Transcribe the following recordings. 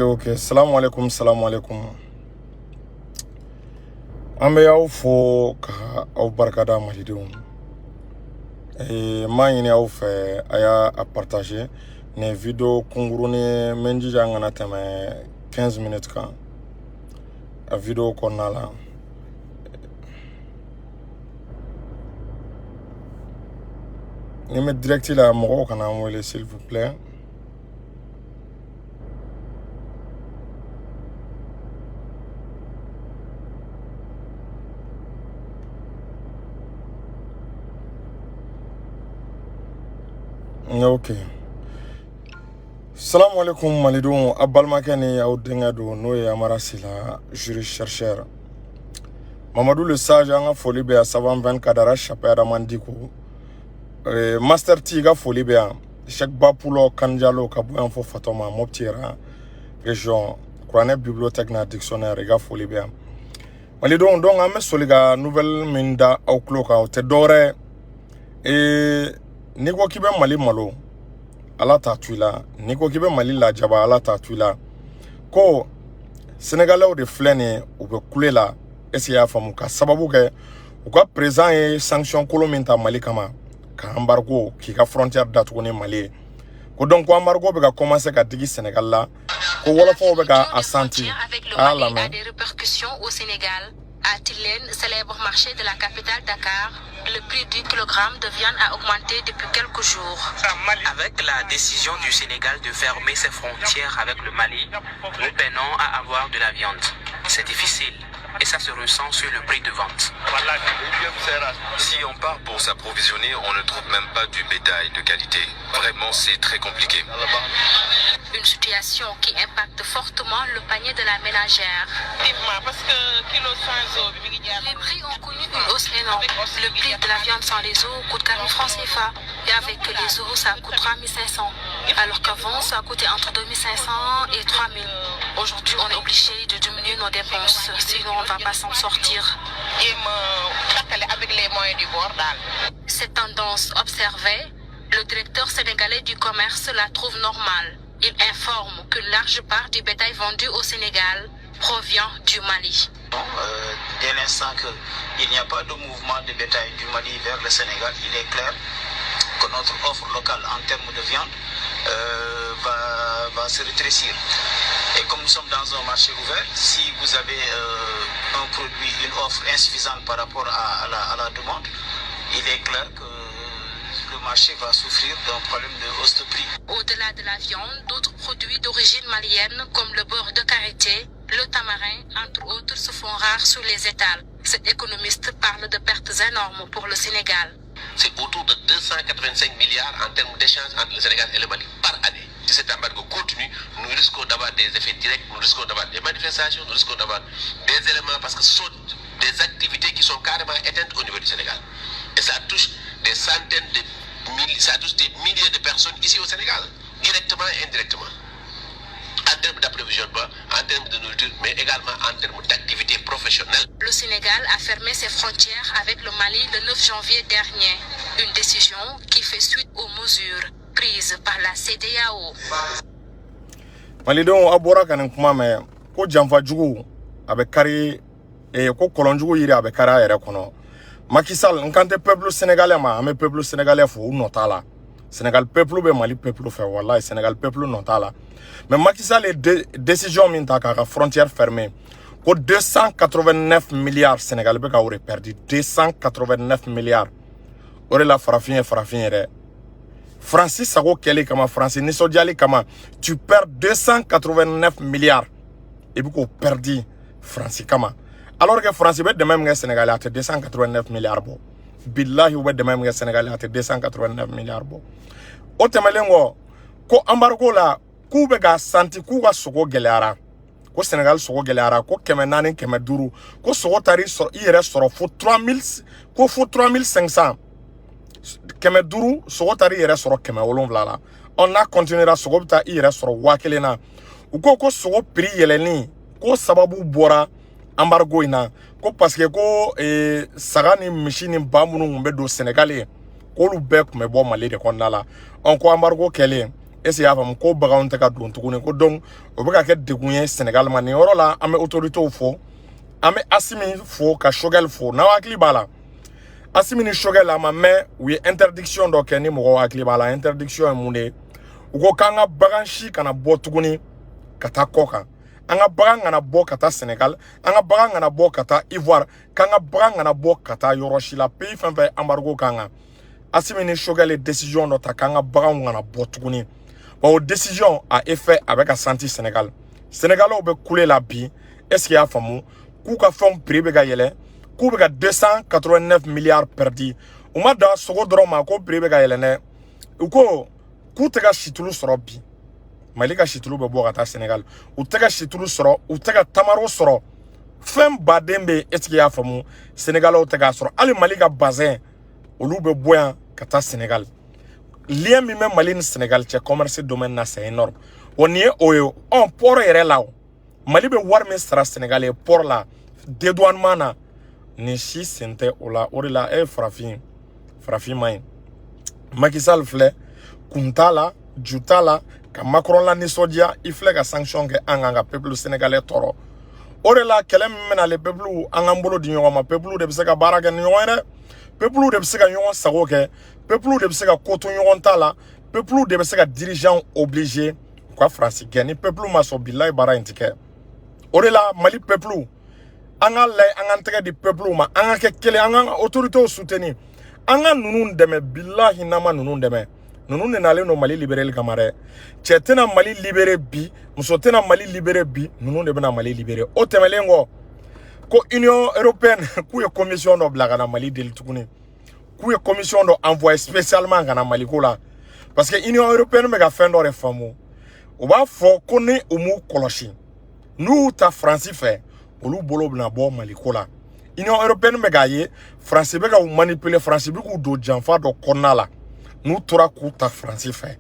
Ok. Salam alaikum. An bɛ aw fo ka aw barikada malidenw. M'a ɲini aw fɛ a y'a partager nin video kunkurunin n bɛ n jija an kana tɛmɛ 15 minutes kan a video kɔnɔna la. Ni bɛ direct la mɔgɔw kana n wele s'il vous plaît. Ok. Salam alaikum malidenw, a balimakɛ ni aw denkɛ don n'o ye Amara Sila, jury chercheur. Mamadou le Sage an ka foli bɛ yan Savant 24 Dara Chapɛ Adaman Diko. Master T ka foli bɛ yan Cheikh Bapulo Kanjalo ka bɔ yan fɔ Fatoma Mopti yɛrɛ région kuranɛ bibliothèque na dictionnaire ka foli bɛ yan. Malidenw donc an bɛ soli ka nouvelle min da aw tulo kan o tɛ dɔwɛrɛ n'i ko k'i bɛ Mali malo Ala t'a to i la, n'i ko k'i bɛ Mali lajaba Ala t'a to i la. Ko Sénégalais de filɛ nin ye u bɛ kule la est-ce que y'a faamu ka sababu kɛ u ka président ye sanction kolon min ta Mali kama ka embargo k'i ka frontière datugu ni Mali ye. Ko donc ko embargo bɛ ka commencer ka digi Sénégal la ko wolofaw bɛ ka a sentir a lamɛn. A des répercussions au Sénégal. À Tilène, célèbre marché de la capitale Dakar, le prix du kilogramme de viande a augmenté depuis quelques jours. Avec la décision du Sénégal de fermer ses frontières avec le Mali, nous peinons à avoir de la viande. C'est difficile et ça se ressent sur le prix de vente. Si on part pour s'approvisionner, on ne trouve même pas du bétail de qualité. Vraiment, c'est très compliqué. Une situation qui impacte fortement le panier de la ménagère. Les prix ont connu une hausse énorme. Le prix de la viande sans les os coûte 4 000 francs CFA. Et avec les os, ça coûte 3 500. Alors qu'avant, ça coûtait entre 2 500 et 3 000. Aujourd'hui, on est obligé de diminuer nos dépenses, sinon on ne va pas s'en sortir. Cette tendance observée, le directeur sénégalais du commerce la trouve normale. Il informe qu'une large part du bétail vendu au Sénégal provient du Mali. Dès l'instant qu'il n'y a pas de mouvement de bétail du Mali vers le Sénégal, il est clair que notre offre locale en termes de viande va se rétrécir. Et comme nous sommes dans un marché ouvert, si vous avez un produit, une offre insuffisante par rapport à la demande, il est clair que le marché va souffrir d'un problème de hausse de prix. Au-delà de la viande, d'autres produits d'origine malienne comme le beurre de karité, le tamarin, entre autres, se font rares sur les étals. Cet économiste parle de pertes énormes pour le Sénégal. C'est autour de 285 milliards en termes d'échanges entre le Sénégal et le Mali par année. Si cet embargo continue, nous risquons d'avoir des effets directs, nous risquons d'avoir des manifestations, nous risquons d'avoir des éléments parce que ce sont des activités qui sont carrément éteintes au niveau du Sénégal. Et ça touche des centaines de milliers, ça touche des milliers de personnes ici au Sénégal, directement et indirectement. En termes d'approvisionnement, en termes de nourriture, mais également en termes d'activité professionnelle. Le Sénégal a fermé ses frontières avec le Mali le 9 janvier dernier. Une décision qui fait suite aux mesures prises par la CEDEAO. Malidenw a bɔra ka nin kuma mɛn ko janfajugu a bɛ kari ko kɔlɔnjugu yiri a bɛ kari a yɛrɛ kɔnɔ. Macky Sall n kan tɛ peuple sénégalais ma an bɛ peuple sénégalais fo u nɔ t'a la. Sénégal peuple bɛ Mali peuple fɛ wallahi Sénégal peuple nɔ t'a la. Mais Macky Sall ye décision min ta k'a ka frontière fermée ko 289 milliards Sénégal bɛ ka o de perdu 289 milliards. O de la farafin ye farafin yɛrɛ. Francis sago kɛli kama, Francis nisɔndiyali kama, tu perds 289 milliards et puis qu'on perdit France kama alors que France bet de même Sénégal a 289 milliards bo billahi bet de même Sénégal a 289 milliards bo o temelengo ko embargo la ku be ga santi ku ga sogo geleara ko Sénégal sogo geleara ko keme nani keme duru ko sogo tari so ire soro fo 3000 ko fo 3500 keme duru sogo tari ire soro keme wolonvla la on a continuera sogo ta ire soro wakelena uko ko sogo prix yeleni ko sababu bora embargo ina ko parce que ko sagani machine bamunu ngbe do Sénégalais ko lu be ko me bo Mali de konnala on ko embargo kele ese ya fam ko baga on ta ka don tukune ko donc o be ka ke degunye Sénégal mani oro la ame autorité fo ame asimi fo ka shogel fo na wakli bala asimi ni shogel ama mais oui interdiction do keni mo wakli bala interdiction munde uko kanga baganshi kana bo tukuni kata koka anga bagan ngana bo kata Sénégal anga bagan ngana bo kata Ivoire kanga bagan ngana bo kata Yoroshila pays fanfɛ embargo kanga asimi ni shogel décision do ta kanga bagan ngana bo tukuni bon décision a effet avec a senti Sénégal au be couler la bi est-ce qu'il y a famu ku ka fond privé ga yele ku be ga 289 milliards perdu o ma da sogo droma ko privé ga yele ne uko ku te ga shitulu soro bi Mali ka shitulu be bo kata Sénégal ou te ga shitulu soro ou te ga tamaro soro fem badembe est-ce qu'il y a famu Sénégal o te ga soro ali Mali ka bazin olu be boyan kata Sénégal lien mi même Mali ni Sénégal tche commerce domaine na c'est énorme on y est on port yere là Mali be war mi sara Sénégal et port là dédouanement na ni chi sente ola orila frafi main Macky Sall flé kuntala jutala ka Macron la ni sodia il flé ka sanction ke anganga peuple sénégalais toro orila kelem mena le peuple angambolo di nyoma peuple de bisaka baraka ni nyoma peuple de bisaka nyoma sago ke peuple de bisaka koto nyoma tala peuple de bisaka dirigeant obligé quoi France gagner peuple ma so billahi bara intike orila Mali peuple anga lay anga tege di peuple ma anga ke kele anga autorité soutenir anga nunun deme billahi nama nunun deme nunun ne nale no Mali libérer kamare chetena Mali libérer bi musotena Mali libérer bi nunun de bena Mali libérer o temelengo ko Union européenne ku ye commission do blaga na Mali del tukuni ku ye commission do envoyé spécialement kana Mali ko la parce que Union européenne me ga fin do réforme o ba fo ko ni umu koloshi nous ta France fait olu bolo bna bo Mali ko la Union européenne me ga ye France be ga manipuler France be ku do janfa do konnala nous tora ku ta France fait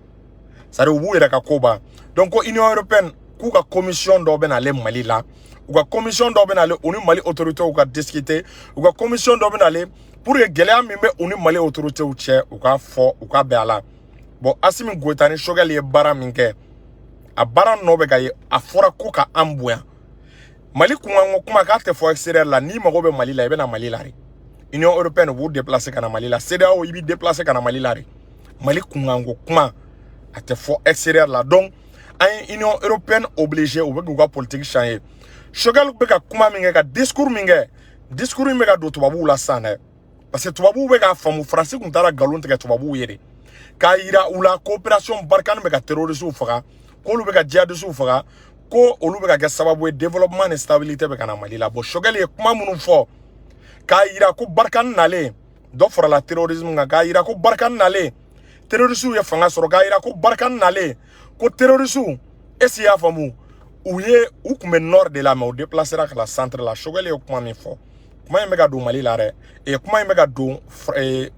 ça de wu era ka koba donc Union européenne ku ka commission do ben aller Mali la ou ka commission do ben aller onu Mali autorité ou ka discuter ou ka commission do ben aller pour que gele mi me onu Mali autorité ou che ou ka fo ou ka be ala bon asimi goitani shogel ye bara minke a bara no be ga ye a fora ko ka ambuya Mali kuma ka te fo extérieur la ni mago be Mali la e be na Mali la ri Union européenne vous déplacer kana Mali la CEDEAO ibi déplacer kana Mali la ri Mali kuma a te fo extérieur la donc ay Union européenne obligée ou be politique changer shogel be ka kuma minge ka discours minge do tubabu la sana parce que tubabu be ka famu français kun tara galon te ka tubabu yede ka ira ou la coopération barkan be ka terrorisme faga ko lu be ka djihadisme faga ko olu be ka ke sababu développement et stabilité be kana Mali la bo shogel ye kuma munu fo ka ira ko barkan nale do fora la terrorisme nga ka ira ko barkan nale terrorisme ye fanga soro ka ira ko barkan nale ko terrorisme esi ya famu ou ye ou kume nord de la me o déplacer la centre la shogel ye kuma mi fo kuma yembe ga do Mali la re et kuma yembe ga do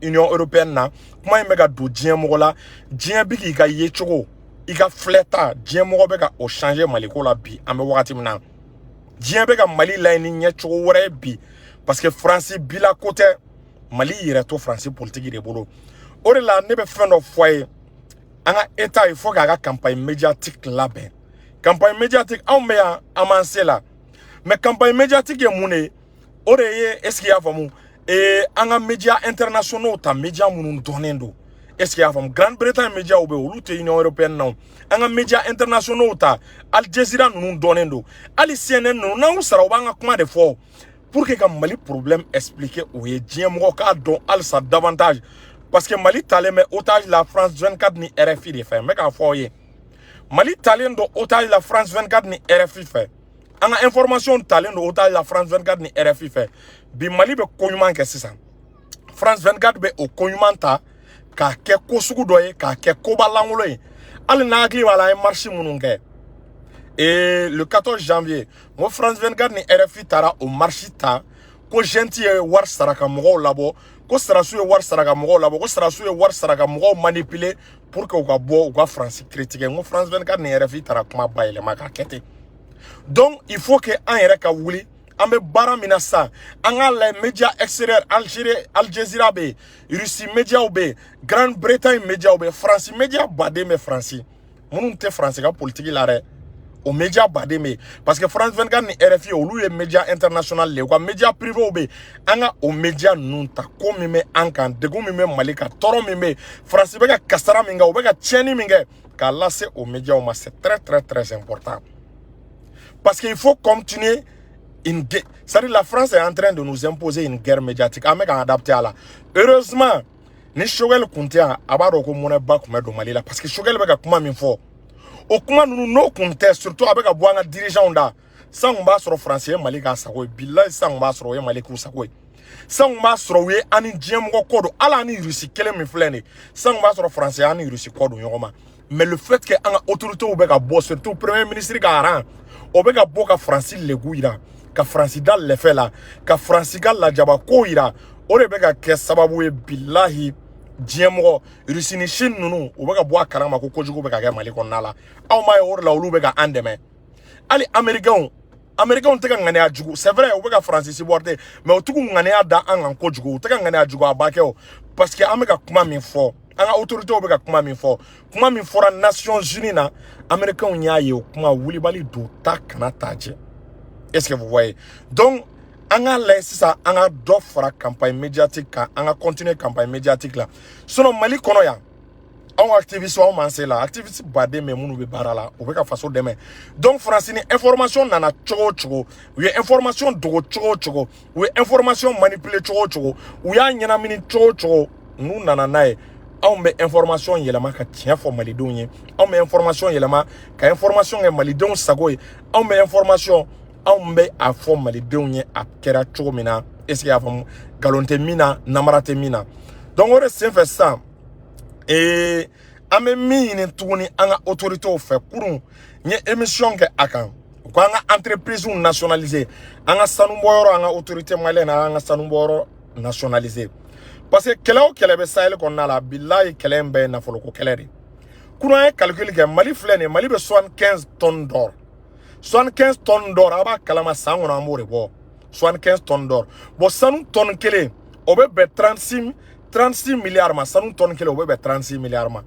Union européenne na kuma yembe ga do djien mogola djien biki ka ye chogo ika fleta djien mogo be ka o changer Mali ko la bi ambe wakati mina djien be ka Mali la ni nye chogo wore bi parce que France bi la côté Mali yere to France politique de bolo ore la ne be fendo foyer anga état il faut ka campagne médiatique là ben campagne médiatique on me amancer là mais campagne médiatique e mune ore ye est-ce qu'il y a famu et anga médias internationaux ta médias munu donendo est-ce qu'il y a famu Grande-Bretagne médias ou be olu te Union européenne non anga médias internationaux ta Al Jazeera nunu donendo ali CNN non na usara obanga kuma de fo pour que Mali problème expliquer ou ye djien mo ka don al sa davantage parce que Mali talé mais otage la France 24 ni RFI de fait mais ka fo ye Mali talé do otage la France 24 ni RFI fait Anga information talen do ota la France 24 ni RFI fait. Bi Mali be koyuman ke sisan. France 24 be o koyuman ta ka ke kosugu doye ka ke kobalangulo yi. Ali na agli wala e marché mununke. Et le 14 janvier, mo France 24 ni RFI tara au marché ta ko genti e war saraka mo labo ko sarasu e war saraka mo labo ko sarasu e war saraka mo manipuler pour que o ka bo o ka France critiquer mo France 24 ni RFI tara kuma bayele maka kete. Donc il faut que an yere ka wuli an be bara mina sa an ga les médias extérieurs Algérie Al Jazeera be Russie média be Grande-Bretagne média be France média badé me France munun te France ka politique la re au média badé me parce que France 24 ni RFI ou lui média international le quoi média privé be anga au média nunta ko mi me ankan de go mi me malika toro mi me France be ka kasara minga o be ka tieni minga ka laisser au média o ma c'est très important. Parce qu'il faut continuer une guerre. C'est-à-dire la France est en train de nous imposer une guerre médiatique. Avec un adapté à la. Heureusement, ni Choguel Kuntia abaro ko mona ba kuma do Mali la parce que Choguel beka kuma min fo. O kuma nous no kunte surtout avec a boanga dirigeant da. Sans on ba sur français Mali ka sakoy billahi sans on ba sur Mali ku sakoy. Sans on ba sur we ani diem ko kodo ala ni Russie kele mi flene. Sans on ba sur français ani Russie kodo yoma. Mais le fait que an autorité ou beka boss surtout premier ministre garan Obega boka Francis Leguira, ka Francidal le fait là, ka Francigal la jaba koira, Orebega ke sababu e billahi, Diemro, Rusini Shin nunu, Obega boa karama kojugo bega ga Mali konala, au mai or la ulubega andeme. Ali Américain teka ngane ajugo, c'est vrai, Obega Francis borte, mais otugu ngane ada an kojugo, teka ngane ajugo abakeo, parce que Américain kuma min fort. Anga autorité obeka kuma min fora Nations Unies na Américain nya ye kuma wulibali do ta kana taje. Est-ce que vous voyez? Donc anga laisse ça anga do fora campagne médiatique ka anga continuer campagne médiatique là. Sono Mali kono ya. On activiste on manse là, activiste badé mais munu be barala, obeka faso demain. Donc francine information nana chogo, oui information dogo chogo, oui information manipulé chogo, oui ya nyana mini chogo, nous nana nae. On met information yelama ka tien fo malidonye on met information yelama ka information e malidon sagoy on met information on met a fo malidonye a kera chomina est-ce qu'il y a galonte mina namarate mina donc on reste fait ça et ame mine tourner anga autorité au fait pour nye émission ke akan ko anga entreprise nationalisée anga sanumboro anga autorité malienne anga sanumboro nationalisée. Parce que kele be sahel kon na la billahi kele mbe na folo ko kele ri kuna e calcul ke Mali flene Mali be 75 tonnes d'or 75 tonnes d'or aba kalama sango na amore bo 75 tonnes d'or bo sanu tonne kele obe be 36 milliards ma sanu tonne kele obe be 36 milliards ma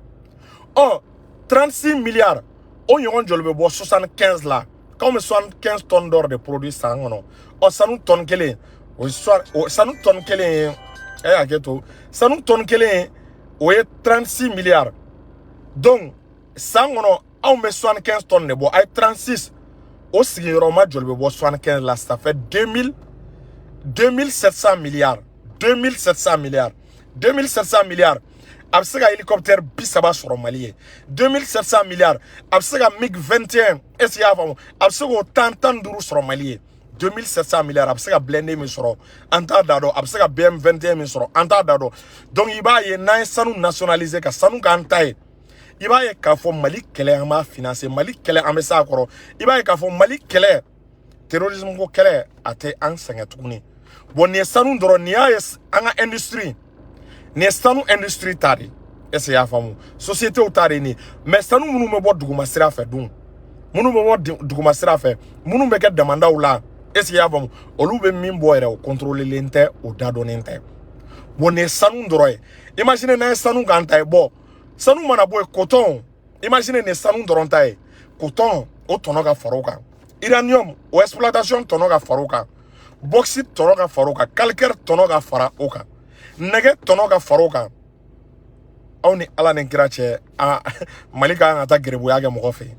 oh 36 milliards on yon jolbe bo 75 là comme 75 tonnes d'or de produits sango no o sanu tonne kele o sanu tonne kele ça nous tonne kele oye 36 milliards. Donc ça on met 75 tonnes de bois, 36 au sigiroma jolbe bois 75 là ça fait 2700 milliards. 2700 milliards. Absega hélicoptère bisaba sur Mali. 2700 milliards. Absega MiG 21 SIA absega tant d'euros sur Mali. 2700 milliards absega blende mi soro anta dado absega BM 21 mi soro anta dado donc iba ye na sanu nationaliser ka sanu ka antaye iba ye ka fo Mali kele ama financer Mali kele amesa akoro iba ye ka fo Mali kele terrorisme ko kele ate an sanga tukuni bon ne sanu ndoro ni ya anga industrie ne sanu industrie tari ese ya famu société o tari ni mais sanu munu me bo duguma sira fe dun munu me bo duguma sira fe munu be ke demanda ula. Est-ce qu'il y a bon olube mimbo era o contrôler l'inte o dadonente bonne sanu ndoroy imagine na sanu ganta bo sanu mana boy coton imagine ne sanu ndorontae coton o tonoga faroka uranium o exploitation tonoga faroka bauxite tonoga faroka calcaire tonoga fara oka nege tonoga faroka on ni ala ne grache a malika ngata grebu yage mo fe